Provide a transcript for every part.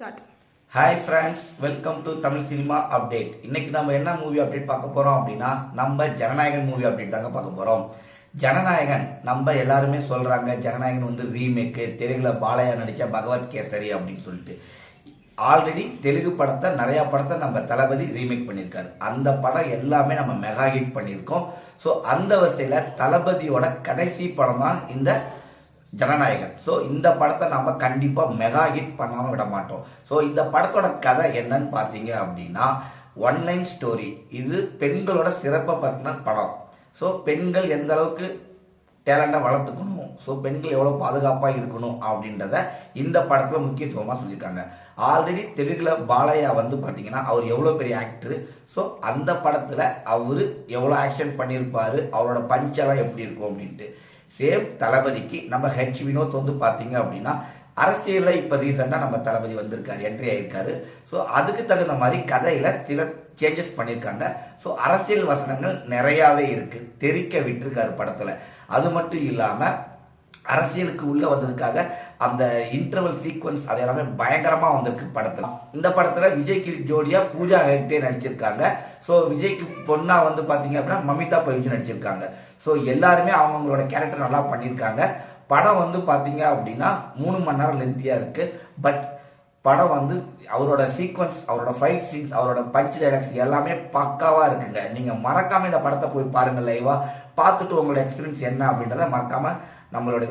Start. Hi friends, welcome to Tamil cinema update. இன்னைக்கு நம்ம என்ன மூவி அப்டேட் பார்க்க போறோம் அப்படின்னா, நம்ம ஜனநாயகன் மூவி அப்டேட் தாங்க பார்க்க போறோம். ஜனநாயகன் நம்ம எல்லாருமே சொல்றாங்க, ஜனநாயகன் வந்து ரீமேக்கு, தெலுங்குல பாலையா நடிச்ச பகவத் கேசரி அப்படின்னு சொல்லிட்டு. ஆல்ரெடி தெலுங்கு படத்தை நிறைய படத்தை நம்ம தளபதி ரீமேக் பண்ணியிருக்காரு. அந்த படம் எல்லாமே நம்ம மெகா ஹிட் பண்ணியிருக்கோம். ஸோ அந்த வரிசையில் தளபதியோட கடைசி படம் தான் இந்த ஜனநாயகன். ஸோ இந்த படத்தை நம்ம கண்டிப்பாக மெகா ஹிட் பண்ணாமல் விட மாட்டோம். ஸோ இந்த படத்தோட கதை என்னன்னு பார்த்தீங்க அப்படின்னா, ஒன்லைன் ஸ்டோரி. இது பெண்களோட சிறப்பை பற்றின படம். ஸோ பெண்கள் எந்த அளவுக்கு டேலண்டாக வளர்த்துக்கணும், ஸோ பெண்கள் எவ்வளோ பாதுகாப்பாக இருக்கணும் அப்படின்றத இந்த படத்தில் முக்கியத்துவமாக சொல்லியிருக்காங்க. ஆல்ரெடி தெலுங்குல பாலையா வந்து பார்த்தீங்கன்னா அவர் எவ்வளோ பெரிய ஆக்டரு. ஸோ அந்த படத்தில் அவர் எவ்வளோ ஆக்ஷன் பண்ணியிருப்பாரு, அவரோட பஞ்செல்லாம் எப்படி இருக்கும் அப்படின்ட்டு. சேம் தளபதிக்கு நம்ம ஹெச் வினோத் வந்து பார்த்தீங்க அப்படின்னா அரசியலில் இப்போ ரீசெண்டாக நம்ம தளபதி வந்திருக்காரு, என்ட்ரி ஆயிருக்காரு. ஸோ அதுக்கு தகுந்த மாதிரி கதையில் சில சேஞ்சஸ் பண்ணியிருக்காங்க. ஸோ அரசியல் வசனங்கள் நிறையாவே இருக்கு, தெரிக்க விட்டுருக்காரு படத்தில். அது மட்டும் இல்லாமல் அரசியலுக்கு உள்ள வந்ததுக்காக அந்த இன்டர்வல் சீக்வன்ஸ் அது எல்லாமே பயங்கரமா வந்திருக்கு படத்துல. இந்த படத்துல விஜய்க்கு ஜோடியா பூஜா ஹெக்டே நடிச்சிருக்காங்க. ஸோ விஜய்க்கு பொண்ணா வந்து பாத்தீங்க அப்படின்னா மமிதா பவிஜ் நடிச்சிருக்காங்க. ஸோ எல்லாருமே அவங்களோட கேரக்டர் நல்லா பண்ணியிருக்காங்க. படம் வந்து பாத்தீங்க அப்படின்னா 3 மணி நேரம் லென்த்தியா இருக்கு. பட் படம் வந்து அவரோட சீக்வன்ஸ், அவரோட ஃபைட் சீன்ஸ், அவரோட பஞ்ச் டைலாக்ஸ் எல்லாமே பக்காவா இருக்குங்க. நீங்க மறக்காம இந்த படத்தை போய் பாருங்க, லைவா பார்த்துட்டு உங்களோட எக்ஸ்பீரியன்ஸ் என்ன அப்படின்றத மறக்காம நம்மளோட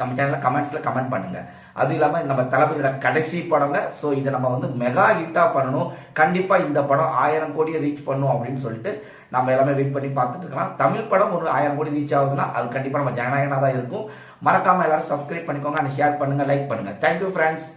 நம்ம சேனலில் கமெண்ட்ஸில் கமெண்ட் பண்ணுங்க. அது இல்லாமல் நம்ம தளபதியோட கடைசி படங்க. ஸோ இதை நம்ம வந்து மெகா ஹிட்டாக பண்ணணும். கண்டிப்பாக இந்த படம் 1000 கோடியை ரீச் பண்ணும் அப்படின்னு சொல்லிட்டு நம்ம எல்லாமே வெயிட் பண்ணி பார்த்துட்டு இருக்கலாம். தமிழ் படம் ஒரு 1000 கோடி ரீச் ஆகுதுன்னா அது கண்டிப்பாக நம்ம ஜனநாயகனாக தான் இருக்கும். மறக்காமல் எல்லாரும் சப்ஸ்கிரைப் பண்ணிக்கோங்க, அண்ட் ஷேர் பண்ணுங்க, லைக் பண்ணுங்க. Thank you friends.